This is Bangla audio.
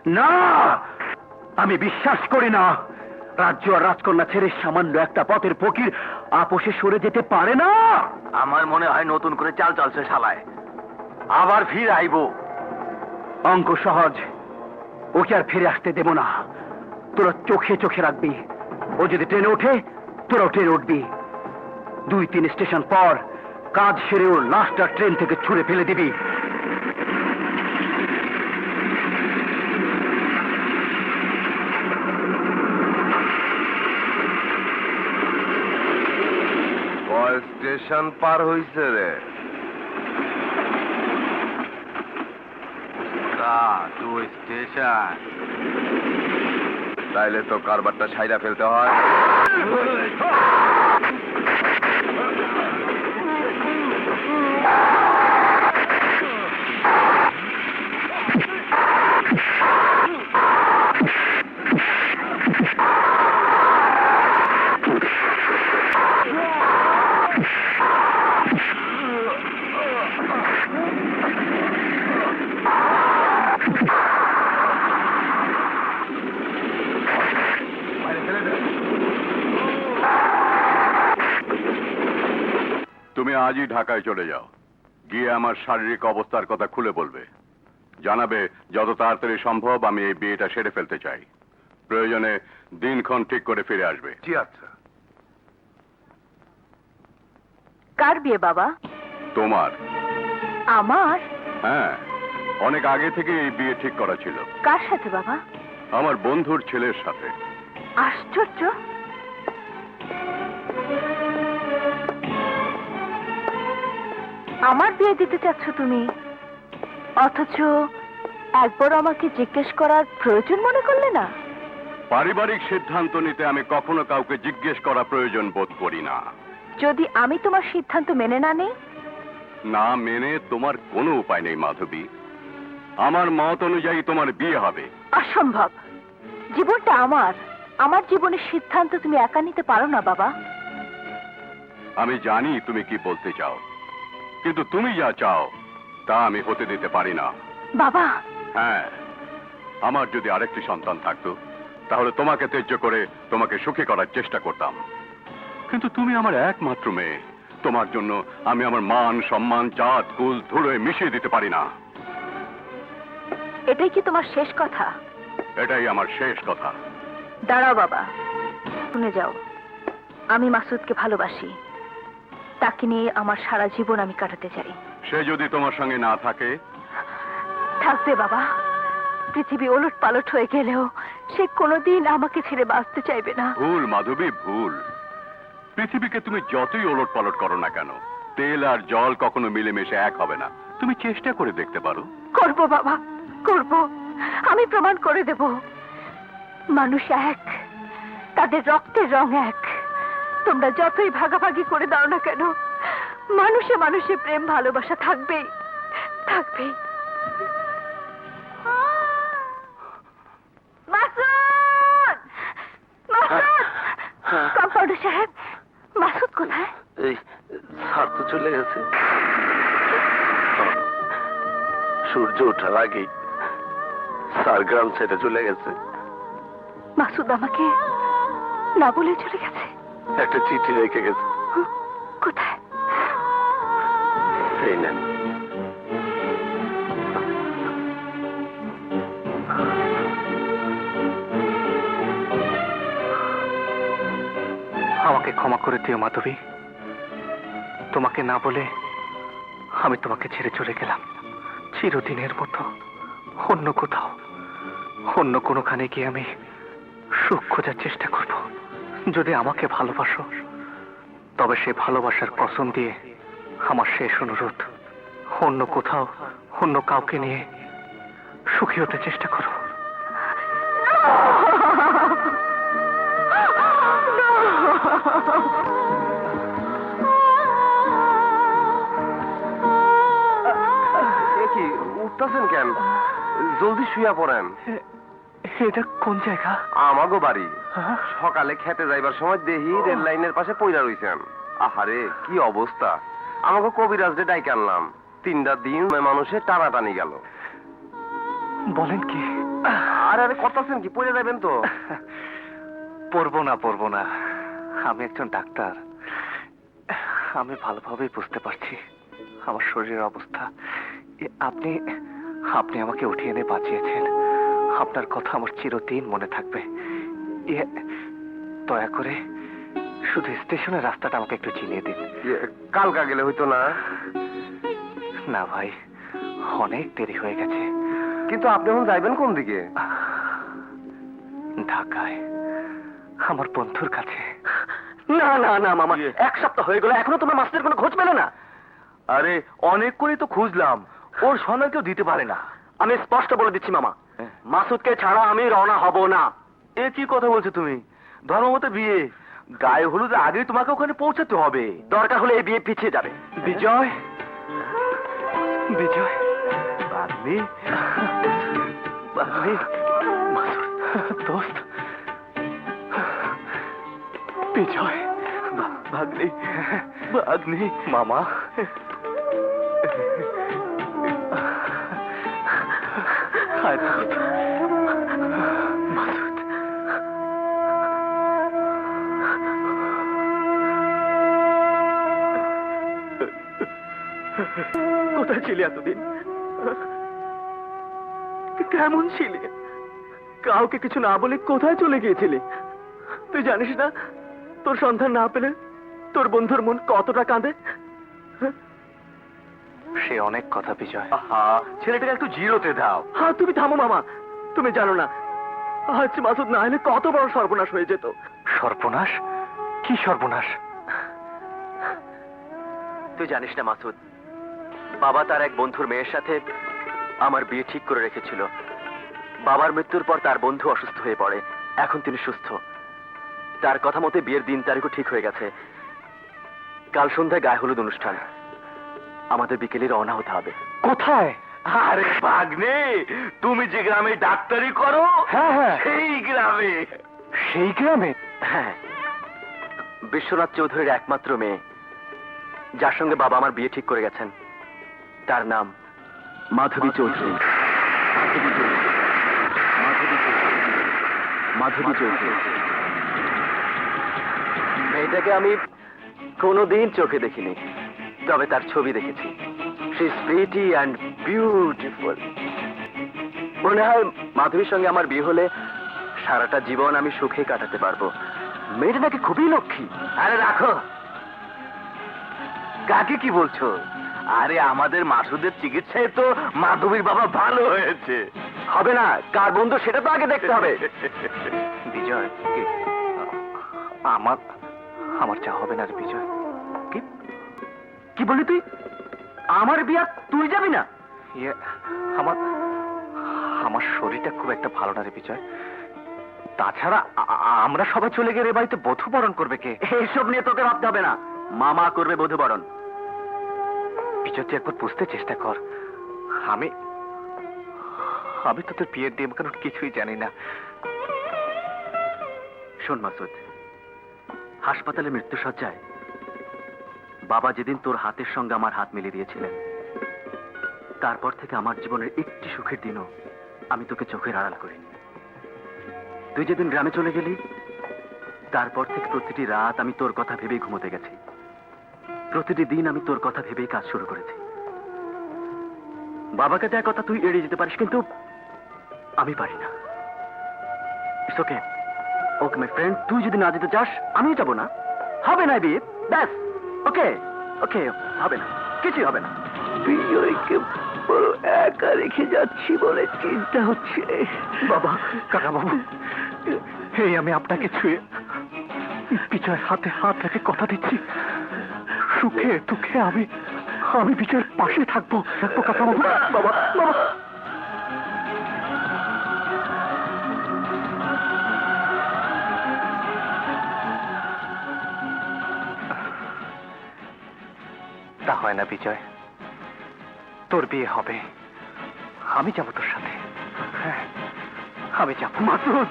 না, আমি বিশ্বাস করি না রাজ্য আর রাজকন্যা ছেড়ে সামান্য একটা পথের ফকির আপোষে সরে যেতে পারে না। আমার মনে হয় নতুন করে চাল চলছে শালায়, আবার ফিরে আইবো। অঙ্ক সহজ, ওকে আর ফিরে আসতে দেব না। তোরা চোখে চোখে রাখবি, ও যদি ট্রেনে ওঠে তোরাও ট্রেনে উঠবি। 2-3 স্টেশন পর কাজ সেরে ওর লাশটা ট্রেন থেকে ছুঁড়ে ফেলে দিবি। স্টেশন পার হইছে রে? 2 স্টেশন। তাইলে তো কারবারটা সাইরা ফেলতে হয়। তুমি আজই ঢাকায় চলে যাও, গিয়ে আমার শারীরিক অবস্থার কথা খুলে বলবে, জানাবে যত তাড়াতাড়ি সম্ভব আমি এই বিয়েটা সেরে ফেলতে চাই। প্রয়োজনে দিনক্ষণ ঠিক করে ফিরে আসবে। জি আচ্ছা। কার বিয়ে বাবা? তোমার। আমার? হ্যাঁ, অনেক আগে থেকে এই বিয়ে ঠিক করা ছিল। কার সাথে বাবা? আমার বন্ধুর ছেলের সাথে। আশ্চর্য। আমার বিয়ে দিতে চাচ্ছ তুমি, অথচ একবার আমাকে জিজ্ঞেস করার প্রয়োজন মনে করলে না? পারিবারিক সিদ্ধান্ত নিতে আমি কখনো কাউকে জিজ্ঞেস করা প্রয়োজন বোধ করি না। যদি আমি তোমার সিদ্ধান্ত মেনে না নেই? না মেনে তোমার কোনো উপায় নেই মাধবী। আমার মত অনুযায়ী তোমার বিয়ে হবে। অসম্ভব। জীবনটা আমার, আমার জীবনের সিদ্ধান্ত তুমি একা নিতে পারো না বাবা। আমি জানি তুমি কি বলতে চাও, কিন্তু তুমি যা চাও তা আমি হতে দিতে পারি না। বাবা। হ্যাঁ, আমার যদি আরেকটি সন্তান থাকতো তাহলে তোমাকে ত্যায্য করে তোমাকে সুখী করার চেষ্টা করতাম, কিন্তু তুমি আমার একমাত্র মেয়ে। তোমার জন্য আমি আমার মান সম্মান জাত কুল ধুলোয় মিশিয়ে দিতে পারি না। এটাই কি তোমার শেষ কথা? এটাই আমার শেষ কথা। দাঁড়াও বাবা, শুনে যাও। আমি মাসুদকে ভালোবাসি, তাকে নিয়ে আমার সারা জীবন আমি কাটাতে চাই। সে যদি তোমার সঙ্গে না থাকে? থাকবে বাবা। পৃথিবী ওলট পালট হয়ে গেলেও সে কোনোদিন আমাকে ছেড়ে বাঁচতে চাইবে না। ভুল মাধবী, ভুল। পৃথিবীকে তুমি যতই ওলট পালট করো না কেন, তেল আর জল কখনো মিলেমিশে এক হবে না। তুমি চেষ্টা করে দেখতে পারো। করব বাবা, করব। আমি প্রমাণ করে দেব মানুষ এক, তাদের রক্তের রং এক। তোমরা যতই ভাগাভাগি করে দাও না কেন, মানুষে মানুষে প্রেম ভালোবাসা থাকবেই, থাকবেই। মাসুদ! মাসুদ! কম্পাউন্ডার সাহেব, মাসুদ কোথায়? এই স্যার তো চলে গেছে। সূর্য ওঠার আগেই স্যার গ্রাম ছেড়ে চলে গেছে। মাসুদ আমাকে না বলে চলে গেছে? একটা চিঠি রেখে গেছে। কোথায়? এই নেন। আমাকে ক্ষমা করে দিও মাধবী, তোমাকে না বলে আমি তোমাকে ছেড়ে চলে গেলাম। চিরদিনের মতো অন্য কোথাও, অন্য কোনোখানে গিয়ে আমি সুখ খোঁজার চেষ্টা করব। যদি আমাকে ভালোবাসো তবে সে ভালোবাসার কসম দিয়ে আমার শেষ অনুরোধ, অন্য কোথাও অন্য কাউকে নিয়ে সুখী হতে চেষ্টা করো। কি উঠতেছেন কেন? জলদি শুয়া পড়েন। এটা কোন জায়গা? আমাগো বাড়ি। সকালে খেতে যাইবার সময় দেহি রেল লাইনের পাশে পইরা রইছেন। আহারে কি অবস্থা! আমাকে কবিরাজরে ডাইকে আনলাম। 3টা দিন মানুষে টানাটানি গেল। বলেন কি? আরে আরে করতেছেন কি, পড়ে যাবেন তো। পড়বো না, আমি একজন ডাক্তার। আমি ভালোভাবেই বুঝতে পারছি আমার শরীরের অবস্থা। আপনি আপনি আমাকে উঠিয়ে এনে বাঁচিয়েছেন, আপনার কথা আমার চিরদিন মনে থাকবে। দয়া করে শুধু স্টেশনের রাস্তাটা আমাকে একটু চিনিয়ে দিন। কালকা গেলে হইতো না? না ভাই, অনেক দেরি হয়ে গেছে। কিন্তু আপনি এখন যাইবেন কোন দিকে? ঢাকায়, আমার বন্ধুর কাছে। না না না মামা, 1 সপ্তাহ হয়ে গেল এখনো তোমার মাস্টার কোনো খোঁজ পেলে না? আরে অনেক করে তো খুঁজলাম, ওর সন্ধান কেউ দিতে পারে না। আমি স্পষ্ট বলে দিচ্ছি মামা, মাসুদকে ছাড়া আমি রওনা হব না। এ কি কথা বলছো তুমি? ধর্মমতে বিয়ে, গায়ে হলুদ আগেই তোমাকে ওখানে পৌঁছাতে হবে। দরকার হলে এই বিয়ে পিছিয়ে যাবে। বিজয়, বাগনি, দোস্ত, বিজয়, ভাগ্নি, ভাগ্নি, মামা। হায় দোস্ত, মাসুদ। কোথায় ছিলি এতদিন? কেমন ছিলি? কাউকে কিছু না বলে কোথায় চলে গিয়েছিলি? তুই জানিস না তোর সন্ধান না পেলে তোর বন্ধুর মন কতটা কাঁদে? সে অনেক কথা বিজয়। আহা, ছেলেটাকে একটু জিরোতে দাও। হ্যাঁ তুমি থামো মামা, তুমি জানো না আজ মাসুদ না হলে কত বড় সর্বনাশ হয়ে যেত। সর্বনাশ? কি সর্বনাশ? তুই জানিস না মাসুদ, বাবা তার এক বন্ধুর মেয়ের সাথে আমার বিয়ে ঠিক করে রেখেছিল। বাবার মৃত্যুর পর তার বন্ধু অসুস্থ হয়ে পড়ে, এখন তিনি সুস্থ। তার কথা মতে বিয়ের দিন তারিখও ঠিক হয়ে গেছে। কাল সন্ধ্যায় গায়ে হলুদ অনুষ্ঠান, আমাদের বিকেলে রওনা হতে হবে। কোথায়? আরে ভাগ্নে, তুমি যে গ্রামে ডাক্তারি করো, হ্যাঁ, সেই গ্রামে। সেই গ্রামে? হ্যাঁ, বিশ্বনাথ চৌধুরীর একমাত্র মেয়ে, যার সঙ্গে বাবা আমার বিয়ে ঠিক করে গেছেন। তার নাম মাধবী চৌধুরী। মাধবী চৌধুরী। মেয়েটাকে আমি কোনোদিন চোখে দেখিনি, তবে তার ছবি দেখেছি। She is pretty and beautiful. মনে হয় মাধবীর সঙ্গে আমার বিয়ে হলে সারাটা জীবন আমি সুখে কাটাতে পারবো। মেয়েটা নাকি খুবই লক্ষ্মী। আরে রাখো, কাকে কি বলছো? আরে আমাদের মাসুদের চিকিৎসায় তো মাধবীর বাবা ভালো হয়েছে। হবে না, কার বন্ধু সেটা তো আগে দেখতে হবে। বিজয়, আমার যা হবে না রে বিজয়। কি বললি তুই? আমার বিয়া তুই যাবি না? আমার শরীরটা খুব একটা ভালো না রে বিজয়। তাছাড়া আমরা সবাই চলে গেলে এ বাড়িতে বধূ বরণ করবে কে? এইসব নিয়ে তোকে ভাবতে হবে না, মামা করবে বধূ বরণ। বিজয়, তুই একবার বুঝতে চেষ্টা কর। আমি তোদের বিয়ের নিয়ম কানুন কিছুই জানি না। শোন মাসুদ, হাসপাতালে মৃত্যুসজ্জায় বাবা যেদিন তোর হাতের সঙ্গে আমার হাত মিলিয়ে দিয়েছিলেন, তারপর থেকে আমার জীবনের একটি সুখের দিনও আমি তোকে চোখের আড়াল করিনি। তুই যেদিন গ্রামে চলে গেলি, তারপর থেকে প্রতিটি রাত আমি তোর কথা ভেবেই ঘুমোতে গেছি। প্রতিটি দিন আমি তোর কথা ভেবেই কাজ শুরু করেছি। বাবাকে দেওয়ার কথা তুই এড়িয়ে যেতে পারিস, কিন্তু আমি পারি না। It's okay, okay my friend, তুই যদি না যেতে চাস আমিও যাবো না। হবে না বিয়ে, ব্যাস। ওকে ওকে, হবে না, কিছুই হবে না। বিজয়কে বড় একা রেখে যাচ্ছি বলে চিন্তা হচ্ছে। বাবা, কাকা বাবু, এই আমি আপনাকে ছুঁয়ে বিজয়ের হাতে হাত রেখে কথা দিচ্ছি, সুখে দুঃখে আমি বিজয়ের পাশে থাকবো। কাকা বাবু। বাবা, বাবা। তা হয় না বিজয়, তোর বিয়ে হবে, আমি যাবো তোর সাথে। হ্যাঁ, আমি যাবো। মাসুদ,